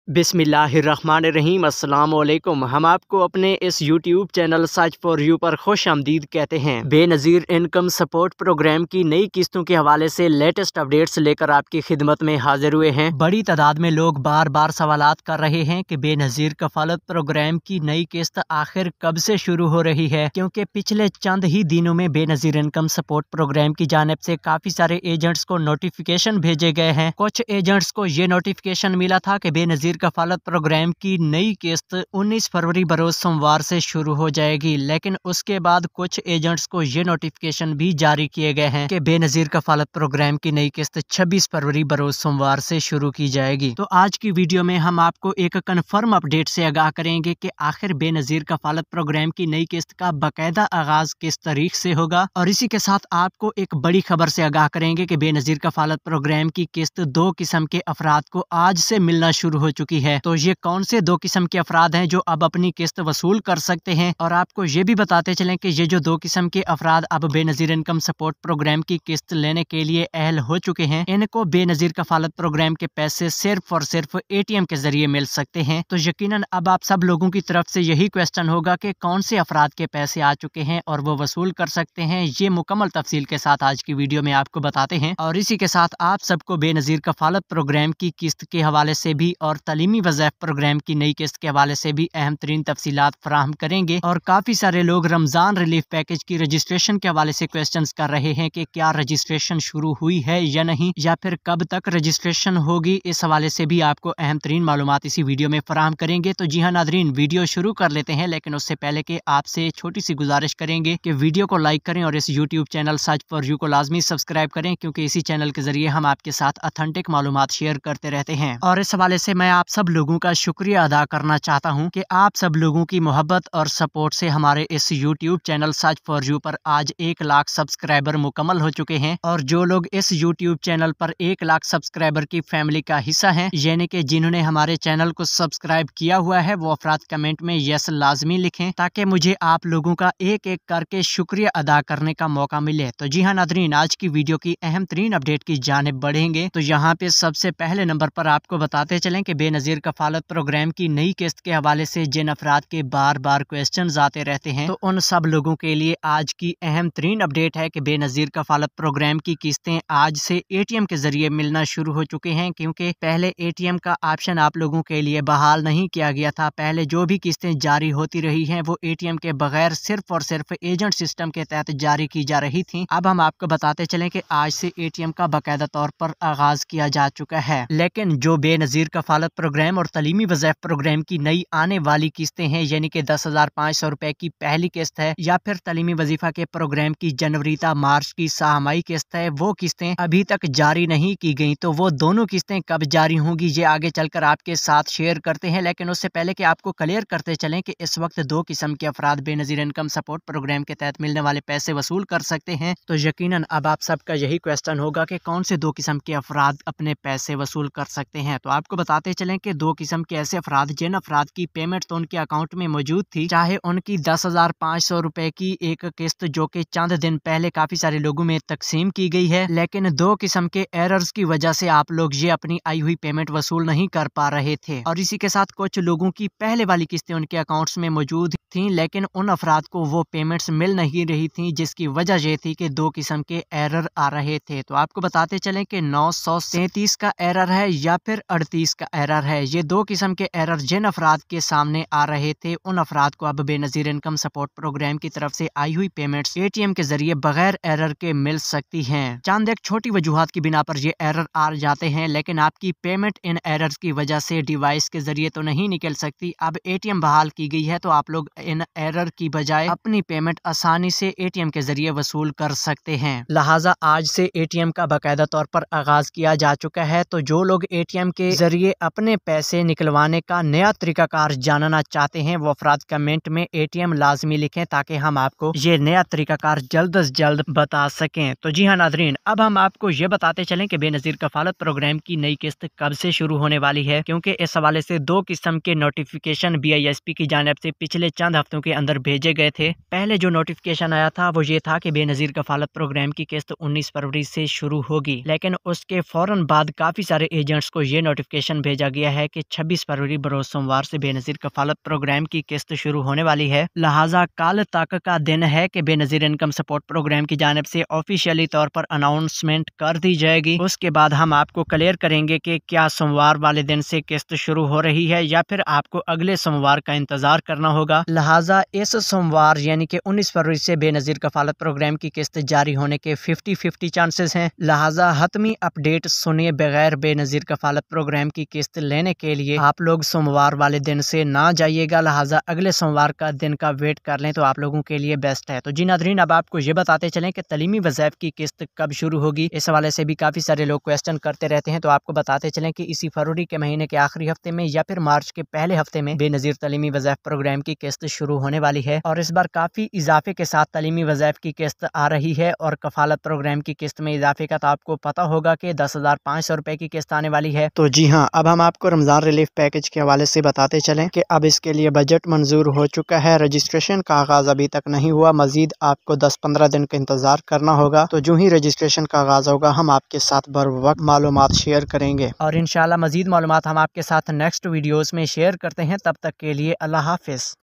बिस्मिल्लाहिर्रहमानिर्रहीम। अस्सलाम वालेकुम। हम आपको अपने इस YouTube channel search for you पर खुश आमदीद कहते हैं। बेनज़ीर इनकम सपोर्ट प्रोग्राम की नई किस्तों के हवाले से लेटेस्ट अपडेट्स लेकर आपकी खिदमत में हाजिर हुए हैं। बड़ी तादाद में लोग बार बार सवालात कर रहे हैं कि बेनज़ीर कफालत प्रोग्राम की नई किस्त आखिर कब से शुरू हो रही है, क्योंकि पिछले चंद ही दिनों में बेनज़ीर इनकम सपोर्ट प्रोग्राम की जानिब से काफी सारे एजेंट्स को नोटिफिकेशन भेजे गए हैं। कुछ एजेंट्स को ये नोटिफिकेशन मिला था कि बेनज़ीर कफालत प्रोग्राम की नई किस्त 19 फरवरी बरोज सोमवार से शुरू हो जाएगी, लेकिन उसके बाद कुछ एजेंट्स को ये नोटिफिकेशन भी जारी किए गए हैं कि बेनज़ीर कफालत प्रोग्राम की नई किस्त 26 फरवरी बरोज सोमवार से शुरू की जाएगी। तो आज की वीडियो में हम आपको एक कन्फर्म अपडेट से आगाह करेंगे कि आखिर बेनज़ीर कफालत प्रोग्राम की नई किस्त का बाकायदा आगाज किस तारीख से होगा, और इसी के साथ आपको एक बड़ी खबर से आगाह करेंगे कि बेनज़ीर कफालत प्रोग्राम की किस्त 2 किस्म के अफराद को आज से मिलना शुरू हो चुकी है। तो ये कौन से 2 किस्म के अफराद हैं जो अब अपनी किस्त वसूल कर सकते हैं, और आपको ये भी बताते चलें कि ये जो 2 किस्म के अफराद अब बेनज़ीर इनकम सपोर्ट प्रोग्राम की किस्त लेने के लिए अहल हो चुके हैं, इनको बेनज़ीर कफालत प्रोग्राम के पैसे सिर्फ और सिर्फ ATM के जरिए मिल सकते हैं। तो यकीनन अब आप सब लोगों की तरफ से यही क्वेश्चन होगा कि कौन से अफराद के पैसे आ चुके हैं और वो वसूल कर सकते हैं। ये मुकम्मल तफसील के साथ आज की वीडियो में आपको बताते हैं, और इसी के साथ आप सबको बेनज़ीर कफालत प्रोग्राम की किस्त के हवाले से भी और तलीमी वज़ाइफ प्रोग्राम की नई किस्त के हवाले से भी अहम तरीन तफसीलात फराहम करेंगे। और काफी सारे लोग रमजान रिलीफ पैकेज की रजिस्ट्रेशन के हवाले से क्वेश्चंस कर रहे हैं कि क्या रजिस्ट्रेशन शुरू हुई है या नहीं, या फिर कब तक रजिस्ट्रेशन होगी। इस हवाले से भी आपको अहम तरीन मालूमात इसी वीडियो में फराहम करेंगे। तो जी हाँ नादरीन, वीडियो शुरू कर लेते हैं, लेकिन उससे पहले कि आपसे छोटी सी गुजारिश करेंगे कि वीडियो को लाइक करें और इस YouTube channel search for you को लाजमी सब्सक्राइब करें, क्योंकि इसी चैनल के जरिए हम आपके साथ ऑथेंटिक मालूमात शेयर करते रहते हैं। और इस हवाले से मैं आप सब लोगों का शुक्रिया अदा करना चाहता हूं कि आप सब लोगों की मोहब्बत और सपोर्ट से हमारे इस YouTube channel search for you पर आज 1 लाख सब्सक्राइबर मुकम्मल हो चुके हैं। और जो लोग इस YouTube चैनल पर 1 लाख सब्सक्राइबर की फैमिली का हिस्सा हैं, यानी कि जिन्होंने हमारे चैनल को सब्सक्राइब किया हुआ है, वो अफराद कमेंट में यस लाजमी लिखें, ताकि मुझे आप लोगों का एक एक करके शुक्रिया अदा करने का मौका मिले। तो जी हाँ नादरीन, आज की वीडियो की अहम तरीन अपडेट की जानिब बढ़ेंगे। तो यहाँ पे सबसे पहले नंबर पर आपको बताते चलें कि बेनज़ीर कफालत प्रोग्राम की नई किस्त के हवाले से जिन अफराद के बार बार क्वेश्चंस आते रहते हैं, तो उन सब लोगों के लिए आज की अहम तरीन अपडेट है कि बेनज़ीर कफालत प्रोग्राम की किस्तें आज से ATM के जरिए मिलना शुरू हो चुके हैं, क्योंकि पहले ATM का ऑप्शन आप लोगों के लिए बहाल नहीं किया गया था। पहले जो भी किस्तें जारी होती रही हैं वो ATM के बगैर सिर्फ और सिर्फ एजेंट सिस्टम के तहत जारी की जा रही थी। अब हम आपको बताते चलें कि आज से ATM का बाकायदा तौर पर आगाज किया जा चुका है। लेकिन जो बेनज़ीर कफालत प्रोग्राम और तलीमी वज़ाइफ प्रोग्राम की नई आने वाली किस्तें हैं, यानी कि 10,500 रुपए की पहली किस्त है, या फिर तलीमी वजीफा के प्रोग्राम की जनवरी ता मार्च की साहमाई किस्त है, वो किस्तें अभी तक जारी नहीं की गई। तो वो दोनों किस्तें कब जारी होंगी ये आगे चलकर आपके साथ शेयर करते हैं, लेकिन उससे पहले कि आपको क्लियर करते चलें कि इस वक्त 2 किस्म के अफराद बेनज़ीर इनकम सपोर्ट प्रोग्राम के तहत मिलने वाले पैसे वसूल कर सकते हैं। तो यकीनन अब आप सबका यही क्वेश्चन होगा कि कौन से 2 किस्म के अफराद अपने पैसे वसूल कर सकते हैं। तो आपको बताते चलें कि 2 किस्म के ऐसे अफराद जिन अफराद की पेमेंट तो उनके अकाउंट में मौजूद थी, चाहे उनकी 10,500 रुपए की एक किस्त जो कि चंद दिन पहले काफी सारे लोगों में तकसीम की गई है, लेकिन 2 किस्म के एरर्स की वजह से आप लोग ये अपनी आई हुई पेमेंट वसूल नहीं कर पा रहे थे। और इसी के साथ कुछ लोगों की पहले वाली किस्तें उनके अकाउंट्स में मौजूद थी, लेकिन उन अफराद को वो पेमेंट्स मिल नहीं रही थी, जिसकी वजह ये थी कि 2 किस्म के एरर आ रहे थे। तो आपको बताते चलें कि 933 का एरर है या फिर 38 का एरर है। ये 2 किस्म के एरर जिन अफराद के सामने आ रहे थे, उन अफराद को अब बेनज़ीर इनकम सपोर्ट प्रोग्राम की तरफ से आई हुई पेमेंट्स ATM के जरिए बगैर एरर के मिल सकती हैं। चंद एक छोटी वजूहात की बिना पर ये एरर आ जाते हैं, लेकिन आपकी पेमेंट इन एरर्स की वजह से डिवाइस के जरिए तो नहीं निकल सकती। अब ATM बहाल की गई है, तो आप लोग इन एरर की बजाय अपनी पेमेंट आसानी से ATM के जरिए वसूल कर सकते हैं। लिहाजा आज से ATM का बाकायदा तौर पर आगाज किया जा चुका है। तो जो लोग ATM के जरिए अपने पैसे निकलवाने का नया तरीकाकार जानना चाहते हैं, वो अफराद कमेंट में ATM लाजमी लिखें, ताकि हम आपको ये नया तरीकाकार जल्द से जल्द बता सकें। तो जी हाँ नादरीन, अब हम आपको ये बताते चलें कि बेनज़ीर कफालत प्रोग्राम की नई किस्त कब से शुरू होने वाली है, क्योंकि इस हवाले से 2 किस्म के नोटिफिकेशन BISP की जानिब से पिछले चंद हफ्तों के अंदर भेजे गए थे। पहले जो नोटिफिकेशन आया था वो ये था कि बेनज़ीर कफालत प्रोग्राम की किस्त 19 फरवरी से शुरू होगी, लेकिन उसके फौरन बाद काफी सारे एजेंट्स को ये नोटिफिकेशन भेजा गया है कि 26 फरवरी बरोज सोमवार से बेनज़ीर कफालत प्रोग्राम की किस्त शुरू होने वाली है। लिहाजा कल तक का दिन है कि बेनज़ीर इनकम सपोर्ट प्रोग्राम की जानिब से ऑफिशियली तौर पर अनाउंसमेंट कर दी जाएगी। उसके बाद हम आपको क्लियर करेंगे कि क्या सोमवार वाले दिन से किस्त शुरू हो रही है या फिर आपको अगले सोमवार का इंतजार करना होगा। लिहाजा इस सोमवार यानी कि 19 फरवरी से बेनज़ीर कफालत प्रोग्राम की किस्त जारी होने के 50-50 चांसेस हैं। लिहाजा हतमी अपडेट सुने बगैर बेनज़ीर कफालत प्रोग्राम की किस्त लेने के लिए आप लोग सोमवार वाले दिन से ना जाइएगा। लिहाजा अगले सोमवार का दिन का वेट कर लें तो आप लोगों के लिए बेस्ट है। तो जी नाज़रीन, अब आपको ये बताते चलें कि तलीमी वज़ाइफ की किस्त कब शुरू होगी। इस हवाले से भी काफ़ी सारे लोग क्वेश्चन करते रहते हैं, तो आपको बताते चलें कि इसी फरवरी के महीने के आखिरी हफ्ते में या फिर मार्च के पहले हफ्ते में बेनज़ीर तलीमी वज़ाइफ प्रोग्राम की किस्त शुरू होने वाली है। और इस बार काफ़ी इजाफे के साथ तलीमी वज़ाइफ की किस्त आ रही है और कफालत प्रोग्राम की किस्त में इजाफे का तो आपको पता होगा कि 10,500 रुपए की किस्त आने वाली है। तो जी हाँ, अब हम आपको रमज़ान रिलीफ पैकेज के हवाले से बताते चलें कि अब इसके लिए बजट मंजूर हो चुका है। रजिस्ट्रेशन का आगाज़ अभी तक नहीं हुआ, मजीद आपको 10-15 दिन का इंतजार करना होगा। तो जो ही रजिस्ट्रेशन का आगाज़ होगा हम आपके साथ बर वक्त मालूमात शेयर करेंगे और इंशाल्लाह मजीद मालूमात हम आपके साथ नेक्स्ट वीडियोस में शेयर करते हैं। तब तक के लिए अल्लाह हाफिज़।